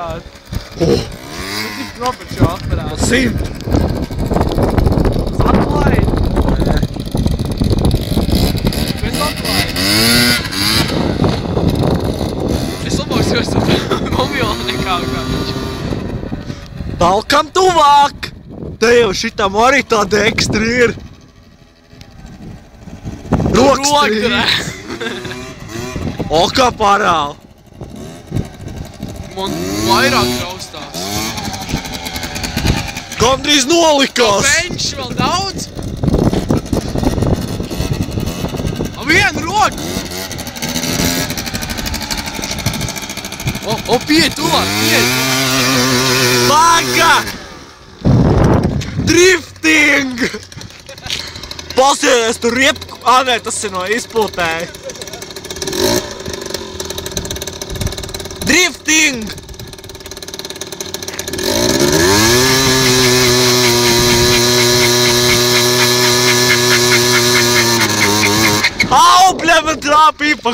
aparātu. Cik nopirkt šo aparātu? 100. Atlaid! Nē. Bez atlaid! Es labākos ar mobilo nekā kā viņš. Talkam tuvāk! Te jau šitam arī tāda ekstra ir. Rokstrī. O, kā parāli. Man vairāk raustās. Gandrīz nolikās. Bench vēl daudz? Vienu roku! O, piet tuvāk, piet! Baga! Drifting! Pasieties tur riepku... Nē, tas ir no izpultēja. Drifting! Au, bļa, man trāpīja pa